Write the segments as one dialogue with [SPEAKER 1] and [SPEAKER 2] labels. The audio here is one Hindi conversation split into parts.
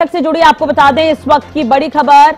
[SPEAKER 1] से जुड़ी आपको बता दें इस वक्त की बड़ी खबर।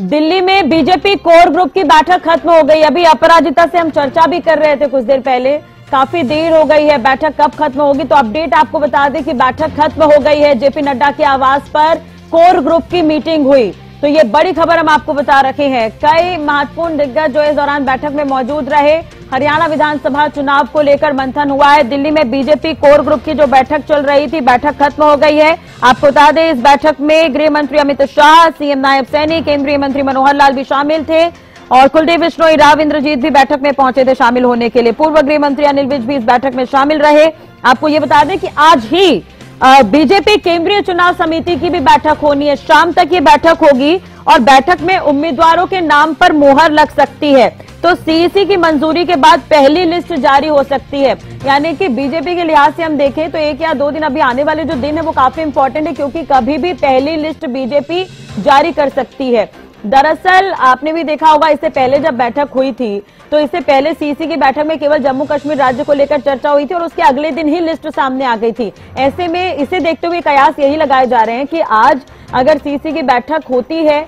[SPEAKER 1] दिल्ली में बीजेपी कोर ग्रुप की बैठक खत्म हो गई। अभी अपराजिता से हम चर्चा भी कर रहे थे कुछ देर पहले, काफी देर हो गई है, बैठक कब खत्म होगी, तो अपडेट आपको बता दें कि बैठक खत्म हो गई है। जेपी नड्डा के आवास पर कोर ग्रुप की मीटिंग हुई, तो ये बड़ी खबर हम आपको बता रखे हैं। कई महत्वपूर्ण दिग्गज जो इस दौरान बैठक में मौजूद रहे। हरियाणा विधानसभा चुनाव को लेकर मंथन हुआ है। दिल्ली में बीजेपी कोर ग्रुप की जो बैठक चल रही थी, बैठक खत्म हो गई है। आपको बता दें इस बैठक में गृह मंत्री अमित शाह, सीएम नायब सैनी, केंद्रीय मंत्री मनोहर लाल भी शामिल थे और कुलदीप बिश्नोई, राव इंद्रजीत भी बैठक में पहुंचे थे शामिल होने के लिए। पूर्व गृह मंत्री अनिल विज भी इस बैठक में शामिल रहे। आपको ये बता दें कि आज ही बीजेपी केंद्रीय चुनाव समिति की भी बैठक होनी है। शाम तक ये बैठक होगी और बैठक में उम्मीदवारों के नाम पर मुहर लग सकती है, तो सीईसी की मंजूरी के बाद पहली लिस्ट जारी हो सकती है। यानी कि बीजेपी के लिहाज से हम देखें तो 1 या 2 दिन, अभी आने वाले जो दिन है वो काफी इंपॉर्टेंट है, क्योंकि कभी भी पहली लिस्ट बीजेपी जारी कर सकती है। दरअसल आपने भी देखा होगा, इससे पहले जब बैठक हुई थी तो इससे पहले सीसी की बैठक में केवल जम्मू कश्मीर राज्य को लेकर चर्चा हुई थी और उसके अगले दिन ही लिस्ट सामने आ गई थी। ऐसे में इसे देखते हुए कयास यही लगाए जा रहे हैं कि आज अगर सीसी की बैठक होती है,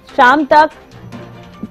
[SPEAKER 1] शाम तक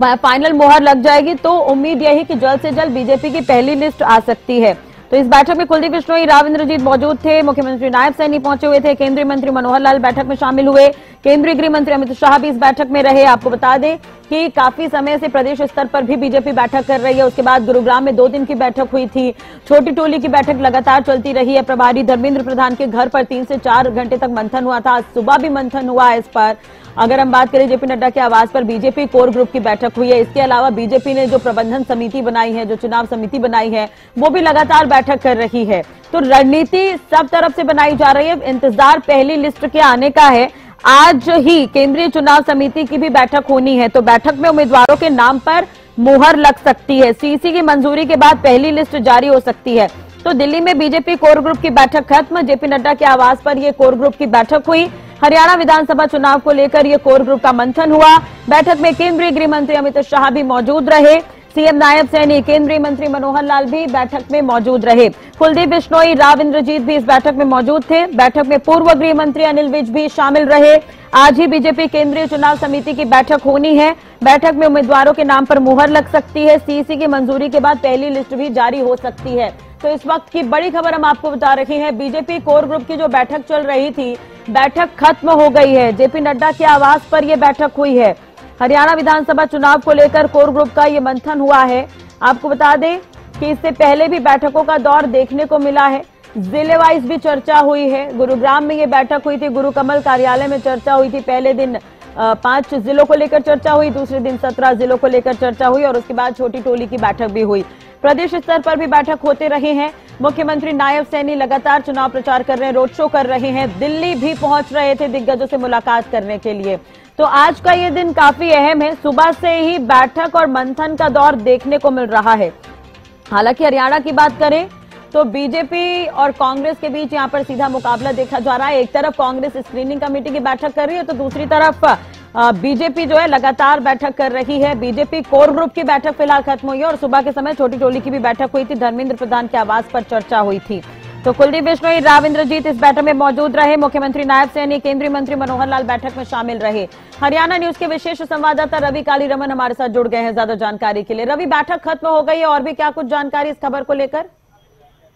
[SPEAKER 1] फाइनल मुहर लग जाएगी, तो उम्मीद यही कि जल्द से जल्द बीजेपी की पहली लिस्ट आ सकती है। तो इस बैठक में कुलदीप बिश्नोई, राव इंद्रजीत मौजूद थे, मुख्यमंत्री नायब सैनी पहुंचे हुए थे, केंद्रीय मंत्री मनोहर लाल बैठक में शामिल हुए, केंद्रीय गृह मंत्री अमित शाह भी इस बैठक में रहे। आपको बता दें कि काफी समय से प्रदेश स्तर पर भी बीजेपी बैठक कर रही है। उसके बाद गुरुग्राम में 2 दिन की बैठक हुई थी। छोटी टोली की बैठक लगातार चलती रही है। प्रभारी धर्मेंद्र प्रधान के घर पर 3 से 4 घंटे तक मंथन हुआ था। आज सुबह भी मंथन हुआ है इस पर। अगर हम बात करें, जेपी नड्डा के आवास पर बीजेपी कोर ग्रुप की बैठक हुई है। इसके अलावा बीजेपी ने जो प्रबंधन समिति बनाई है, जो चुनाव समिति बनाई है, वो भी लगातार बैठक कर रही है। तो रणनीति सब तरफ से बनाई जा रही है। इंतजार पहली लिस्ट के आने का है। आज ही केंद्रीय चुनाव समिति की भी बैठक होनी है, तो बैठक में उम्मीदवारों के नाम पर मुहर लग सकती है। सीसी की मंजूरी के बाद पहली लिस्ट जारी हो सकती है। तो दिल्ली में बीजेपी कोर ग्रुप की बैठक खत्म। जेपी नड्डा के आवास पर यह कोर ग्रुप की बैठक हुई। हरियाणा विधानसभा चुनाव को लेकर यह कोर ग्रुप का मंथन हुआ। बैठक में केंद्रीय गृह मंत्री अमित शाह भी मौजूद रहे। सीएम नायब सैनी, केंद्रीय मंत्री मनोहर लाल भी बैठक में मौजूद रहे। कुलदीप बिश्नोई, राव इंद्रजीत भी इस बैठक में मौजूद थे। बैठक में पूर्व गृह मंत्री अनिल विज भी शामिल रहे। आज ही बीजेपी केंद्रीय चुनाव समिति की बैठक होनी है। बैठक में उम्मीदवारों के नाम पर मुहर लग सकती है। सीईसी की मंजूरी के बाद पहली लिस्ट भी जारी हो सकती है। तो इस वक्त की बड़ी खबर हम आपको बता रहे हैं। बीजेपी कोर ग्रुप की जो बैठक चल रही थी, बैठक खत्म हो गई है। जेपी नड्डा के आवास पर यह बैठक हुई है। हरियाणा विधानसभा चुनाव को लेकर कोर ग्रुप का ये मंथन हुआ है। आपको बता दें कि इससे पहले भी बैठकों का दौर देखने को मिला है। जिले वाइज भी चर्चा हुई है। गुरुग्राम में ये बैठक हुई थी, गुरु कमल कार्यालय में चर्चा हुई थी। पहले दिन 5 जिलों को लेकर चर्चा हुई, दूसरे दिन 17 जिलों को लेकर चर्चा हुई और उसके बाद छोटी टोली की बैठक भी हुई। प्रदेश स्तर पर भी बैठक होते रहे हैं। मुख्यमंत्री नायब सैनी लगातार चुनाव प्रचार कर रहे हैं, रोड शो कर रहे हैं, दिल्ली भी पहुंच रहे थे दिग्गजों से मुलाकात करने के लिए। तो आज का ये दिन काफी अहम है। सुबह से ही बैठक और मंथन का दौर देखने को मिल रहा है। हालांकि हरियाणा की बात करें तो बीजेपी और कांग्रेस के बीच यहां पर सीधा मुकाबला देखा जा रहा है। एक तरफ कांग्रेस स्क्रीनिंग कमेटी की बैठक कर रही है, तो दूसरी तरफ बीजेपी जो है लगातार बैठक कर रही है। बीजेपी कोर ग्रुप की बैठक फिलहाल खत्म हुई है और सुबह के समय छोटी टोली की भी बैठक हुई थी। धर्मेंद्र प्रधान के आवास पर चर्चा हुई थी। तो कुलदीप बिश्नोई, राव इंद्रजीत इस बैठक में मौजूद रहे। मुख्यमंत्री नायब सैनी, केंद्रीय मंत्री मनोहर लाल बैठक में शामिल रहे। हरियाणा न्यूज के विशेष संवाददाता रवि काली रमन हमारे साथ जुड़ गए हैं ज्यादा जानकारी के लिए। रवि, बैठक खत्म हो गई है, और भी क्या कुछ जानकारी इस खबर को लेकर?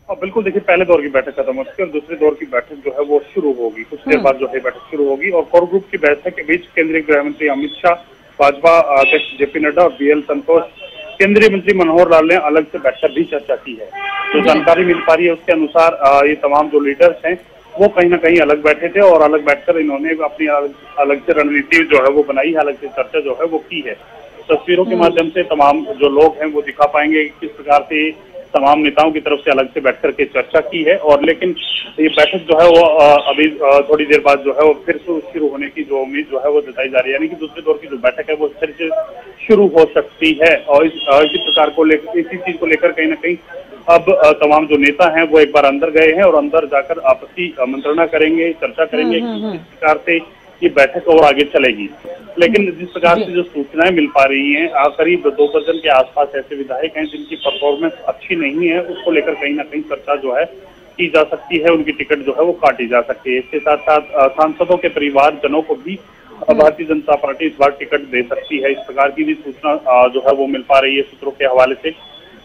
[SPEAKER 2] बिल्कुल, देखिए, पहले दौर की बैठक खत्म हो चुकी है और दूसरे दौर की बैठक जो है वो शुरू होगी। कुछ देर बाद जो है बैठक शुरू होगी और कोर ग्रुप की बैठक के बीच केंद्रीय गृह मंत्री अमित शाह, भाजपा अध्यक्ष जेपी नड्डा और बीएल संतोष, केंद्रीय मंत्री मनोहर लाल ने अलग से बैठकर भी चर्चा की है। जो जानकारी मिल पा रही है उसके अनुसार ये तमाम जो लीडर्स हैं वो कहीं ना कहीं अलग बैठे थे और अलग बैठकर इन्होंने अपनी अलग से रणनीति जो है वो बनाई है, अलग से चर्चा जो है वो की है। तस्वीरों के माध्यम से तमाम जो लोग हैं वो दिखा पाएंगे किस प्रकार से तमाम नेताओं की तरफ से अलग से बैठ करके चर्चा की है। और लेकिन ये बैठक जो है वो अभी थोड़ी देर बाद जो है वो फिर शुरू होने की जो उम्मीद जो है वो जताई जा रही है, यानी कि दूसरे दौर की जो बैठक है वो फिर से शुरू हो सकती है। और इसी प्रकार को लेकर, इसी चीज को लेकर कहीं ना कहीं अब तमाम जो नेता हैं वो एक बार अंदर गए हैं और अंदर जाकर आपसी मंत्रणा करेंगे, चर्चा करेंगे किस प्रकार से ये बैठक और आगे चलेगी। लेकिन जिस प्रकार से जो सूचनाएं मिल पा रही हैं, करीब 2 दर्जन के आसपास ऐसे विधायक हैं जिनकी परफॉर्मेंस अच्छी नहीं है, उसको लेकर कहीं ना कहीं चर्चा जो है की जा सकती है, उनकी टिकट जो है वो काटी जा सकती है। इसके साथ साथ सांसदों के परिवारजनों को भी भारतीय जनता पार्टी इस बार टिकट दे सकती है। इस प्रकार की भी सूचना जो है वो मिल पा रही है सूत्रों के हवाले से।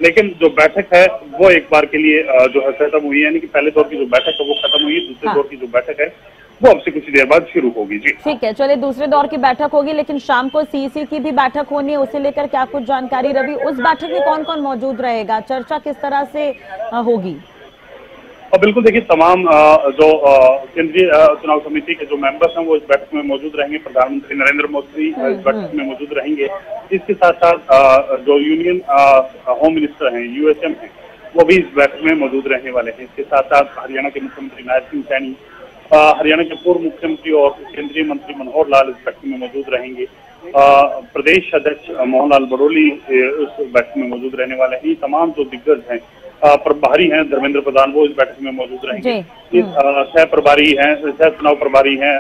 [SPEAKER 2] लेकिन जो बैठक है वो एक बार के लिए जो है खत्म हुई है, यानी कि पहले दौर की जो बैठक है वो खत्म हुई है। दूसरे दौर की जो बैठक है वो अब से कुछ देर बाद शुरू होगी। जी
[SPEAKER 1] ठीक है, चलिए दूसरे दौर की बैठक होगी, लेकिन शाम को सीईसी की भी बैठक होनी है, उसे लेकर क्या कुछ जानकारी रवि? उस बैठक में कौन कौन मौजूद रहेगा, चर्चा किस तरह से होगी?
[SPEAKER 2] और बिल्कुल देखिए, तमाम जो केंद्रीय चुनाव समिति के जो मेंबर्स हैं वो इस बैठक में मौजूद रहेंगे। प्रधानमंत्री नरेंद्र मोदी इस बैठक में मौजूद रहेंगे। इसके साथ साथ जो यूनियन होम मिनिस्टर हैं, यूएसएम हैं, वो भी इस बैठक में मौजूद रहने वाले हैं। इसके साथ साथ हरियाणा के मुख्यमंत्री नायब सिंह सैनी, हरियाणा के पूर्व मुख्यमंत्री और केंद्रीय मंत्री मनोहर लाल इस बैठक में मौजूद रहेंगे। प्रदेश अध्यक्ष मोहन लाल बड़ोली इस बैठक में मौजूद रहने वाले हैं। तमाम जो दिग्गज हैं, प्रभारी हैं धर्मेंद्र प्रधान, वो इस बैठक में मौजूद रहेंगे। सह प्रभारी हैं, सह चुनाव प्रभारी हैं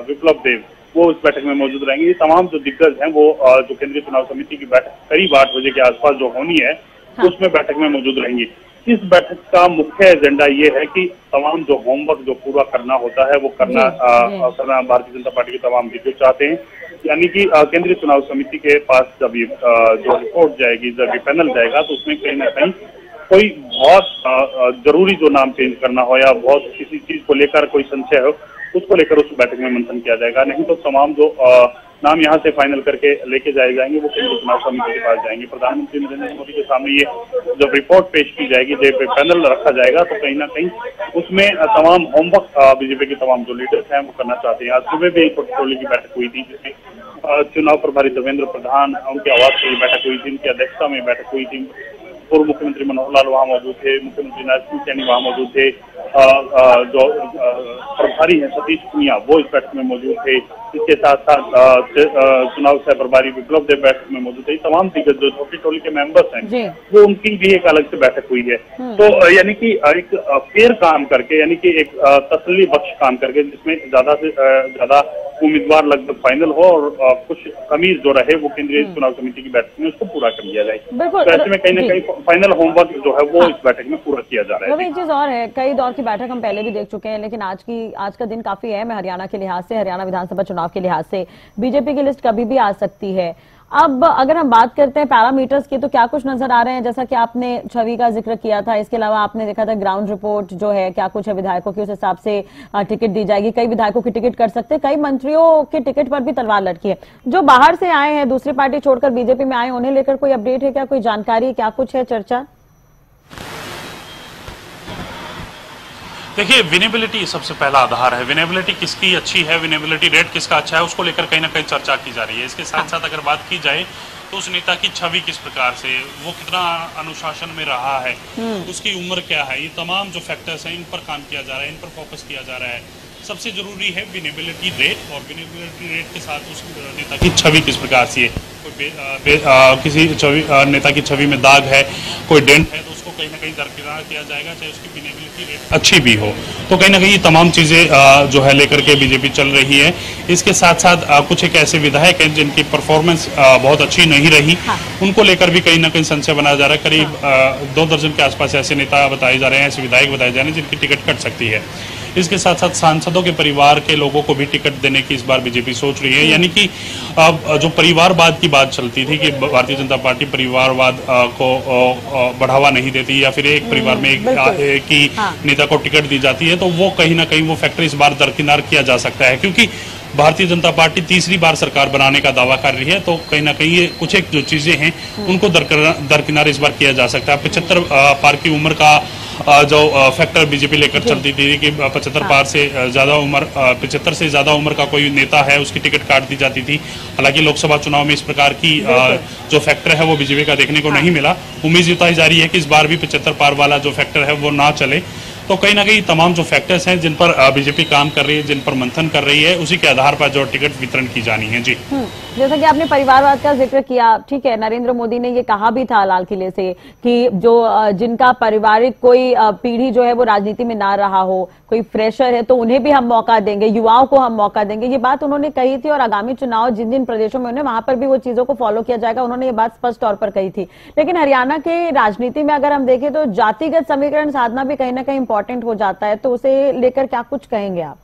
[SPEAKER 2] विप्लव देव, वो इस बैठक में मौजूद रहेंगे। ये तमाम जो दिग्गज हैं वो जो केंद्रीय चुनाव समिति की बैठक करीब 8 बजे के आसपास जो होनी है, उसमें बैठक में मौजूद रहेंगे। इस बैठक का मुख्य एजेंडा ये है कि तमाम जो होमवर्क जो पूरा करना होता है वो करना भारतीय जनता पार्टी के तमाम दिग्गज चाहते हैं। यानी कि केंद्रीय चुनाव समिति के पास जब ये जो रिपोर्ट जाएगी, जब ये पैनल जाएगा, तो उसमें कहीं ना कहीं कोई बहुत जरूरी जो नाम चेंज करना हो या बहुत किसी चीज को लेकर कोई संशय हो, उसको लेकर उस बैठक में मंथन किया जाएगा। नहीं तो तमाम जो नाम यहाँ से फाइनल करके लेके जाए जाएंगे वो केंद्रीय चुनाव समिति के पास जाएंगे। प्रधानमंत्री नरेंद्र मोदी के सामने ये जब रिपोर्ट पेश की जाएगी, जब पैनल रखा जाएगा, तो कहीं ना कहीं उसमें तमाम होमवर्क बीजेपी के तमाम जो लीडर्स हैं वो करना चाहते हैं। आज सुबह भी एक पोर्टफोलियो की बैठक हुई थी, जिसमें चुनाव प्रभारी धर्मेंद्र प्रधान, उनके आवास पर बैठक हुई थी, उनकी अध्यक्षता में बैठक हुई थी। पूर्व मुख्यमंत्री मनोहर लाल वहाँ मौजूद थे, मुख्यमंत्री नायब सिंह सैनी वहाँ मौजूद थे, जो प्रभारी हैं सतीश पुनिया वो इस बैठक में मौजूद थे। इसके साथ साथ चुनाव सह प्रभारी विप्लव देव बैठक में मौजूद थे। तमाम दिग्गज जो छोटी टोली के मेंबर्स हैं वो उनकी भी एक अलग से बैठक हुई है। तो यानी कि एक फेयर काम करके, यानी कि एक तसल्ली बख्श काम करके, जिसमें ज्यादा से ज्यादा उम्मीदवार लगभग फाइनल हो और कुछ कमी जो रहे वो केंद्रीय चुनाव समिति की बैठक में उसको पूरा कर लिया जाए। तो ऐसे में कहीं ना कहीं फाइनल होमवर्क जो है वो इस बैठक में पूरा किया जा रहा है।
[SPEAKER 1] एक चीज और है, कई दौर की बैठक हम पहले भी देख चुके हैं, लेकिन आज का दिन काफी अहम है हरियाणा के लिहाज से, हरियाणा विधानसभा चुनाव के लिहाज से। बीजेपी की लिस्ट कभी भी आ सकती है। अब अगर हम बात करते हैं पैरामीटर्स की, तो क्या कुछ नजर आ रहे हैं? जैसा कि आपने छवि का जिक्र किया था, इसके अलावा आपने देखा था ग्राउंड रिपोर्ट जो है, क्या कुछ है विधायकों की, उस हिसाब से टिकट दी जाएगी। कई विधायकों की टिकट कर सकते हैं, कई मंत्रियों के टिकट पर भी तलवार लटकी है। जो बाहर से आए हैं, दूसरी पार्टी छोड़कर बीजेपी में आए, उन्हें लेकर कोई अपडेट है क्या, कोई जानकारी, क्या कुछ है चर्चा?
[SPEAKER 3] देखिए, विनेबिलिटी सबसे पहला आधार है। विनेबिलिटी किसकी अच्छी है, विनेबिलिटी रेट किसका अच्छा है, उसको लेकर कहीं ना कहीं चर्चा की जा रही है। इसके साथ साथ अगर बात की जाए तो उस नेता की छवि किस प्रकार से, वो कितना अनुशासन में रहा है, उसकी उम्र क्या है, ये तमाम जो फैक्टर्स हैं इन पर काम किया जा रहा है, इन पर फोकस किया जा रहा है। सबसे जरूरी है विनेबिलिटी रेट, और विनेबिलिटी रेट के साथ उस नेता की छवि किस प्रकार से है। किसी नेता की छवि में दाग है, कोई डेंट है, तो उसको कहीं ना कहीं दरकिनार किया जाएगा, चाहे उसकी विनेबिलिटी रेट अच्छी भी हो। तो कहीं ना कहीं ये तमाम चीजें जो है लेकर के बीजेपी चल रही है। इसके साथ साथ कुछ एक ऐसे विधायक हैं जिनकी परफॉर्मेंस बहुत अच्छी नहीं रही, उनको लेकर भी कहीं ना कहीं संशय बनाया जा रहा है। करीब 2 दर्जन के आसपास ऐसे नेता बताए जा रहे हैं, ऐसे विधायक बताए जा रहे हैं जिनकी टिकट कट सकती है। इसके साथ साथ सांसदों के परिवार के लोगों को भी टिकट देने की इस बार बीजेपी सोच रही है। यानी कि जो परिवारवाद की बात चलती थी कि भारतीय जनता पार्टी परिवारवाद को बढ़ावा नहीं देती, या फिर एक परिवार में एक ही नेता को टिकट दी जाती है, तो वो कहीं ना कहीं वो फैक्टर इस बार दरकिनार किया जा सकता है। क्योंकि भारतीय जनता पार्टी तीसरी बार सरकार बनाने का दावा कर रही है, तो कहीं ना कहीं ये कुछ एक जो चीजें हैं उनको दरकिनार इस बार किया जा सकता है। 75 पार की उम्र का जो फैक्टर बीजेपी लेकर चलती थी कि 75 पार से ज्यादा उम्र, 75 से ज्यादा उम्र का कोई नेता है उसकी टिकट काट दी जाती थी। हालांकि लोकसभा चुनाव में इस प्रकार की जो फैक्टर है वो बीजेपी का देखने को नहीं मिला। उम्मीद जताई जा रही है कि इस बार भी 75 पार वाला जो फैक्टर है वो ना चले। तो कहीं ना कहीं तमाम जो फैक्टर्स हैं जिन पर बीजेपी काम कर रही है, जिन पर मंथन कर रही है, उसी के आधार पर जो टिकट वितरण की जानी है। जी,
[SPEAKER 1] जैसा कि आपने परिवारवाद का जिक्र किया, ठीक है, नरेंद्र मोदी ने ये कहा भी था लाल किले से कि जो जिनका पारिवारिक कोई पीढ़ी जो है वो राजनीति में ना रहा हो, कोई फ्रेशर है, तो उन्हें भी हम मौका देंगे, युवाओं को हम मौका देंगे। ये बात उन्होंने कही थी, और आगामी चुनाव जिन जिन प्रदेशों में उन्हें, वहां पर भी वो चीजों को फॉलो किया जाएगा, उन्होंने ये बात स्पष्ट तौर पर कही थी। लेकिन हरियाणा के राजनीति में अगर हम देखें तो जातिगत समीकरण साधना भी कहीं ना कहीं इंपॉर्टेंट हो जाता है, तो उसे लेकर क्या कुछ कहेंगे आप?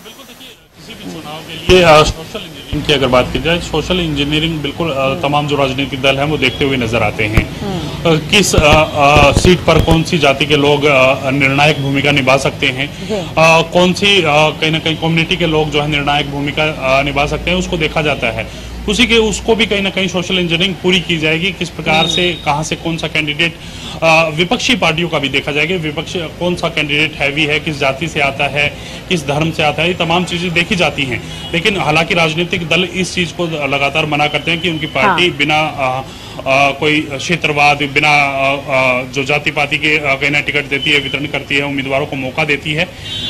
[SPEAKER 3] बिल्कुल, देखिए किसी भी चुनाव के लिए सोशल इंजीनियरिंग की अगर बात की जाए, सोशल इंजीनियरिंग बिल्कुल तमाम जो राजनीतिक दल हैं वो देखते हुए नजर आते हैं। किस सीट पर कौन सी जाति के लोग निर्णायक भूमिका निभा सकते हैं, कौन सी कहीं ना कहीं कम्युनिटी के लोग जो है निर्णायक भूमिका निभा सकते हैं, उसको देखा जाता है। उसको भी कहीं ना कहीं सोशल इंजीनियरिंग पूरी की जाएगी। किस प्रकार से, कहां से कौन सा कैंडिडेट, विपक्षी पार्टियों का भी देखा जाएगा, विपक्ष कौन सा कैंडिडेट हैवी है, किस जाति से आता है, किस धर्म से आता है, ये तमाम चीजें देखी जाती हैं। लेकिन हालांकि राजनीतिक दल इस चीज को लगातार मना करते हैं कि उनकी पार्टी बिना कोई क्षेत्रवाद, बिना जो जाति पाति के कहीं टिकट देती है, वितरण करती है, उम्मीदवारों को मौका देती है।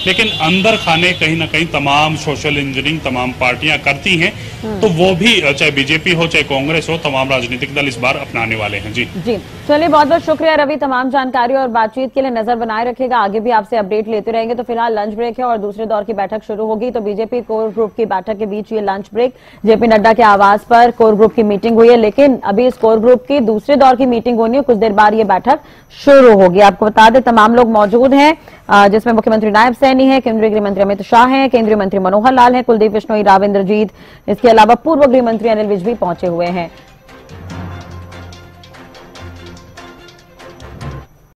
[SPEAKER 3] लेकिन अंदर खाने कहीं ना कहीं तमाम सोशल इंजीनियरिंग तमाम पार्टियां करती हैं, तो वो भी चाहे बीजेपी हो चाहे कांग्रेस हो, तमाम राजनीतिक दल इस बार अपनाने वाले हैं। जी
[SPEAKER 1] चलिए, बहुत बहुत शुक्रिया रवि, तमाम जानकारी और बातचीत के लिए। नजर बनाए रखिएगा, आगे भी आपसे अपडेट लेते रहेंगे। तो फिलहाल लंच ब्रेक है और दूसरे दौर की बैठक शुरू होगी। तो बीजेपी कोर ग्रुप की बैठक के बीच ये लंच ब्रेक, जेपी नड्डा के आवास पर कोर ग्रुप की मीटिंग हुई है, लेकिन अभी इस कोर ग्रुप की दूसरे दौर की मीटिंग होनी है, कुछ देर बाद ये बैठक शुरू होगी। आपको बता दें तमाम लोग मौजूद हैं, जिसमें मुख्यमंत्री नायब सैनी है, केंद्रीय गृह मंत्री अमित शाह हैं, केंद्रीय मंत्री मनोहर लाल हैं, कुलदीप बिश्नोई, राव इंद्रजीत, इसके अलावा पूर्व गृह मंत्री अनिल विज भी पहुंचे हुए हैं।